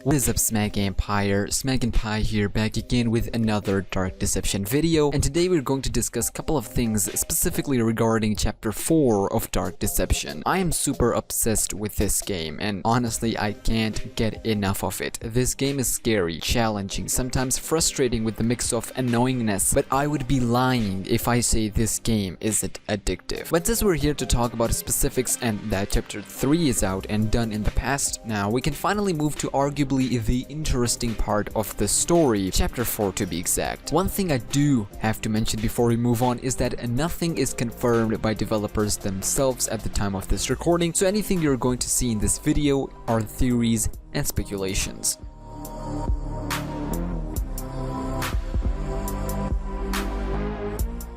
What is up, SmackNPie here, back again with another Dark Deception video, and today we're going to discuss a couple of things specifically regarding Chapter 4 of Dark Deception. I am super obsessed with this game, and honestly I can't get enough of it. This game is scary, challenging, sometimes frustrating with the mix of annoyingness, but I would be lying if I say this game isn't addictive. But since we're here to talk about specifics and that Chapter 3 is out and done in the past now, we can finally move to arguably the interesting part of the story, Chapter 4 to be exact. One thing I do have to mention before we move on is that nothing is confirmed by developers themselves at the time of this recording, so anything you're going to see in this video are theories and speculations.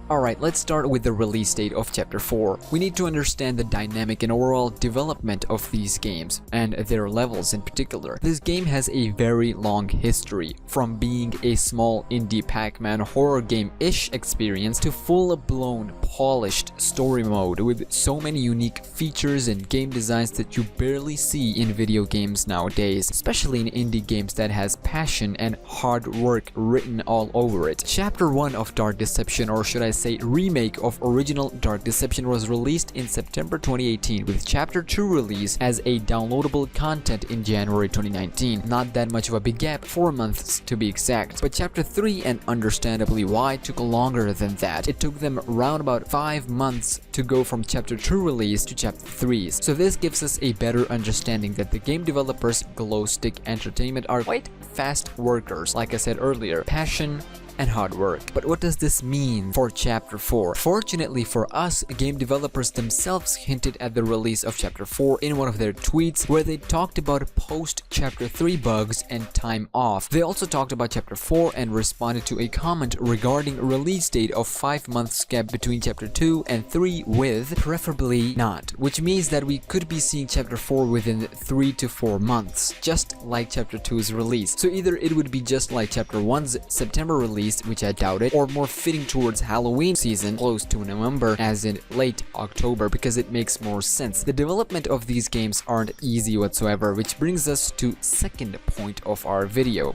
Alright, let's start with the release date of Chapter 4. We need to understand the dynamic and overall development of these games, and their levels in particular. This game has a very long history, from being a small indie Pac-Man horror game-ish experience to full-blown polished story mode with so many unique features and game designs that you barely see in video games nowadays, especially in indie games that has passion and hard work written all over it. Chapter 1 of Dark Deception, or should I say remake of original Dark Deception, was released in September 2018 with Chapter 2 release as a downloadable content in January 2019. Not that much of a big gap, 4 months to be exact. But Chapter 3, and understandably why, took longer than that. It took them around about 5 months to go from Chapter 2 release to Chapter 3. So this gives us a better understanding that the game developers Glowstick Entertainment are quite fast workers, like I said earlier, passion and hard work. But what does this mean for Chapter 4? Fortunately for us, game developers themselves hinted at the release of Chapter 4 in one of their tweets, where they talked about post-Chapter 3 bugs and time off. They also talked about Chapter 4 and responded to a comment regarding release date of 5 months gap between Chapter 2 and 3 with preferably not, which means that we could be seeing Chapter 4 within 3 to 4 months, just like Chapter 2's release. So either it would be just like Chapter 1's September release, which I doubt it, or more fitting towards Halloween season, close to November, as in late October, because it makes more sense. The development of these games aren't easy whatsoever, which brings us to second point of our video.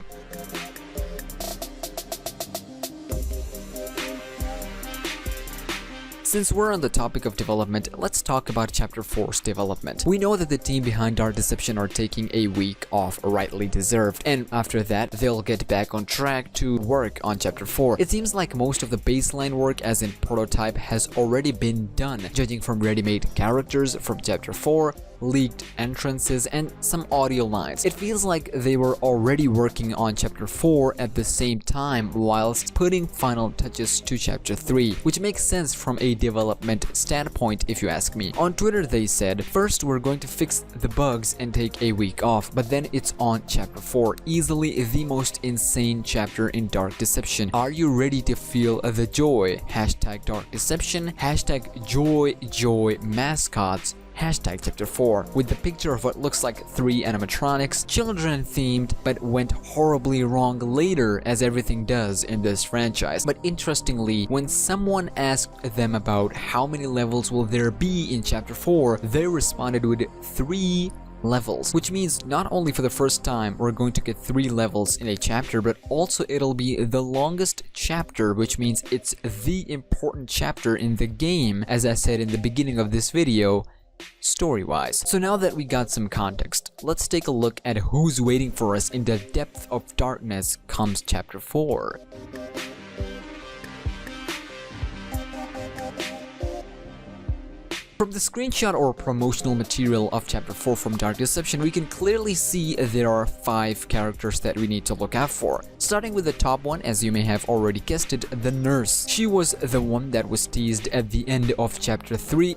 Since we're on the topic of development, let's talk about Chapter 4's development. We know that the team behind Dark Deception are taking a week off, rightly deserved, and after that, they'll get back on track to work on Chapter 4. It seems like most of the baseline work, as in prototype, has already been done, judging from ready-made characters from Chapter 4, leaked entrances, and some audio lines. It feels like they were already working on Chapter 4 at the same time whilst putting final touches to Chapter 3, which makes sense from a development standpoint if you ask me. On Twitter they said, first we're going to fix the bugs and take a week off, but then it's on Chapter 4, easily the most insane chapter in Dark Deception. Are you ready to feel the joy? Hashtag Dark Deception, hashtag joy mascots, hashtag Chapter 4, with the picture of what looks like 3 animatronics, children themed, but went horribly wrong later, as everything does in this franchise. But interestingly, when someone asked them about how many levels will there be in Chapter 4, they responded with 3 levels, which means not only for the first time we're going to get 3 levels in a chapter, but also it'll be the longest chapter, which means it's the important chapter in the game, as I said in the beginning of this video, story-wise. So now that we got some context, let's take a look at who's waiting for us in the depth of darkness comes Chapter 4. From the screenshot or promotional material of Chapter 4 from Dark Deception, we can clearly see there are 5 characters that we need to look out for. Starting with the top one, as you may have already guessed it, the nurse. She was the one that was teased at the end of Chapter 3.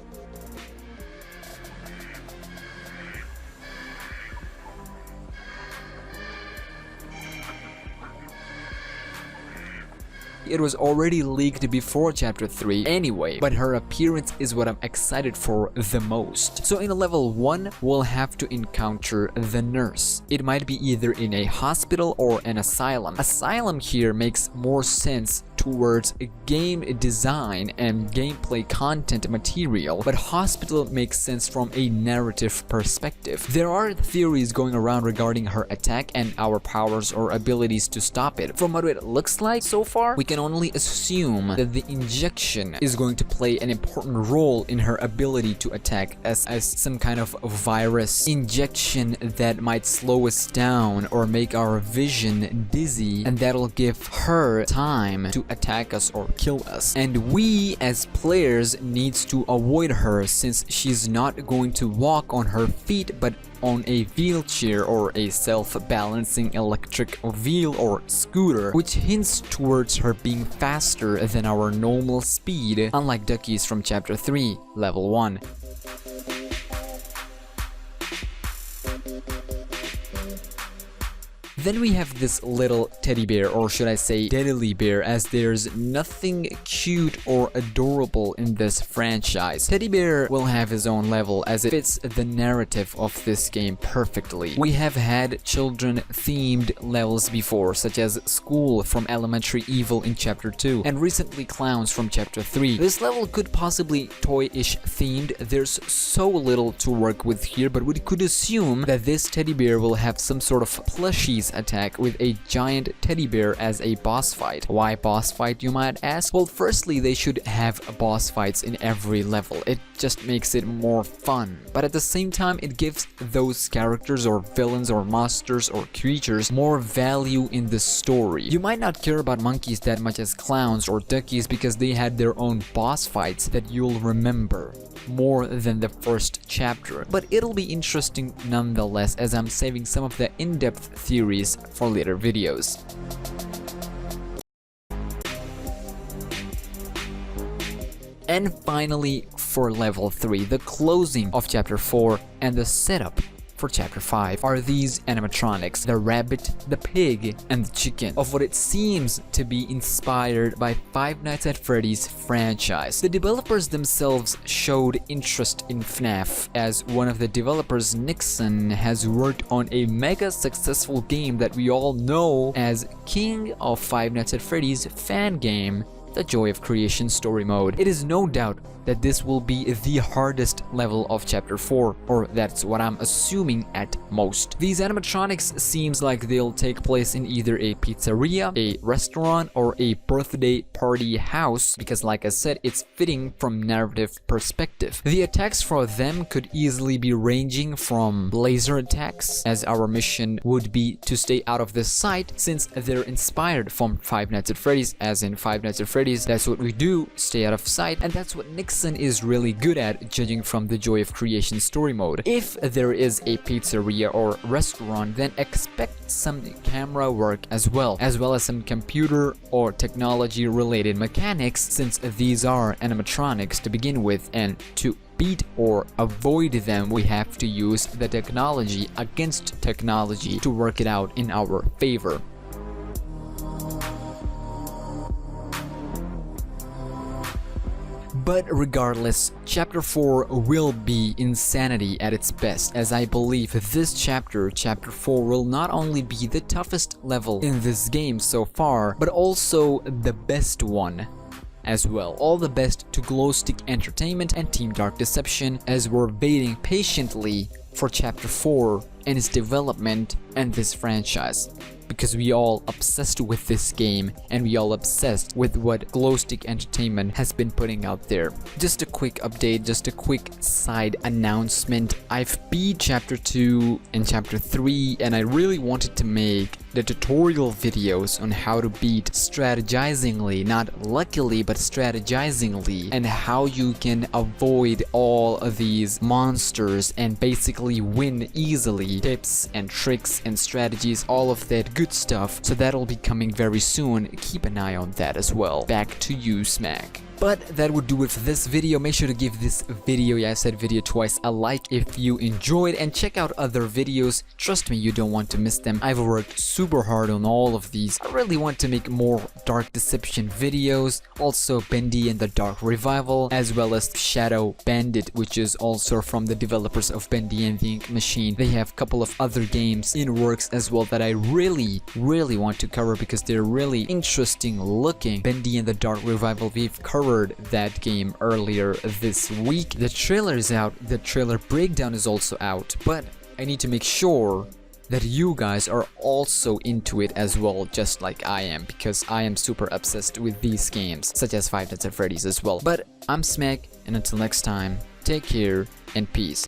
It was already leaked before Chapter 3 anyway, but her appearance is what I'm excited for the most. So in level 1, we'll have to encounter the nurse. It might be either in a hospital or an asylum. Asylum here makes more sense towards game design and gameplay content material, but Hospital makes sense from a narrative perspective. There are theories going around regarding her attack and our powers or abilities to stop it. From what it looks like so far, we can only assume that the injection is going to play an important role in her ability to attack as some kind of virus injection that might slow us down or make our vision dizzy, and that'll give her time to attack us or kill us. And we as players needs to avoid her since she's not going to walk on her feet but on a wheelchair or a self-balancing electric wheel or scooter, which hints towards her being faster than our normal speed, unlike Duckies from Chapter 3, Level 1. Then we have this little teddy bear, or should I say deadly bear, as there's nothing cute or adorable in this franchise. Teddy bear will have his own level as it fits the narrative of this game perfectly. We have had children themed levels before, such as school from Elementary Evil in Chapter 2 and recently clowns from Chapter 3. This level could possibly toy-ish themed. There's so little to work with here, but we could assume that this teddy bear will have some sort of plushies attack with a giant teddy bear as a boss fight. Why boss fight, you might ask? Well, firstly, they should have boss fights in every level. It just makes it more fun. But at the same time, it gives those characters or villains or monsters or creatures more value in the story. You might not care about monkeys that much as clowns or duckies because they had their own boss fights that you'll remember more than the first chapter. But it'll be interesting nonetheless, as I'm saving some of the in-depth theories for later videos. And finally, for level 3, the closing of chapter 4 and the setup for chapter 5 are these animatronics, the rabbit, the pig, and the chicken, of what it seems to be inspired by Five Nights at Freddy's franchise. The developers themselves showed interest in FNAF, as one of the developers, Nixon, has worked on a mega successful game that we all know as king of Five Nights at Freddy's fan game, the Joy of Creation story mode. It is no doubt that this will be the hardest level of chapter 4, or that's what I'm assuming at most. These animatronics seems like they'll take place in either a pizzeria, a restaurant, or a birthday party house, because like I said, it's fitting from narrative perspective. The attacks for them could easily be ranging from laser attacks, as our mission would be to stay out of the sight since they're inspired from Five Nights at Freddy's, as in Five Nights at Freddy's, that's what we do, stay out of sight, and that's what Nixon is really good at, judging from the Joy of Creation story mode. If there is a pizzeria or restaurant, then expect some camera work as well as some computer or technology related mechanics, since these are animatronics to begin with, and to beat or avoid them, we have to use the technology against technology to work it out in our favor. But regardless, chapter 4 will be insanity at its best, as I believe this chapter 4, will not only be the toughest level in this game so far, but also the best one as well. All the best to Glowstick Entertainment and Team Dark Deception, as we're waiting patiently for chapter 4 and its development and this franchise, because we all obsessed with this game and we all obsessed with what Glowstick Entertainment has been putting out there. Just a quick update, just a quick side announcement. I've beat chapter 2 and chapter 3, and I really wanted to make the tutorial videos on how to beat strategizingly, not luckily but strategizingly, and how you can avoid all of these monsters and basically win easily. Tips and tricks and strategies, all of that good stuff. So that'll be coming very soon. Keep an eye on that as well. Back to you, Smack. But that would do it for this video. Make sure to give this video, yeah, I said video twice, a like if you enjoyed, and check out other videos. Trust me, you don't want to miss them. I've worked super hard on all of these. I really want to make more Dark Deception videos, also Bendy and the Dark Revival, as well as Shadow Bandit, which is also from the developers of Bendy and the Ink Machine. They have a couple of other games in works as well that I really want to cover because they're really interesting looking. Bendy and the Dark Revival, we've covered that game earlier this week. The trailer is out, the trailer breakdown is also out, but I need to make sure that you guys are also into it as well, just like I am, because I am super obsessed with these games, such as Five Nights at Freddy's as well. But I'm Smack, and until next time, take care and peace.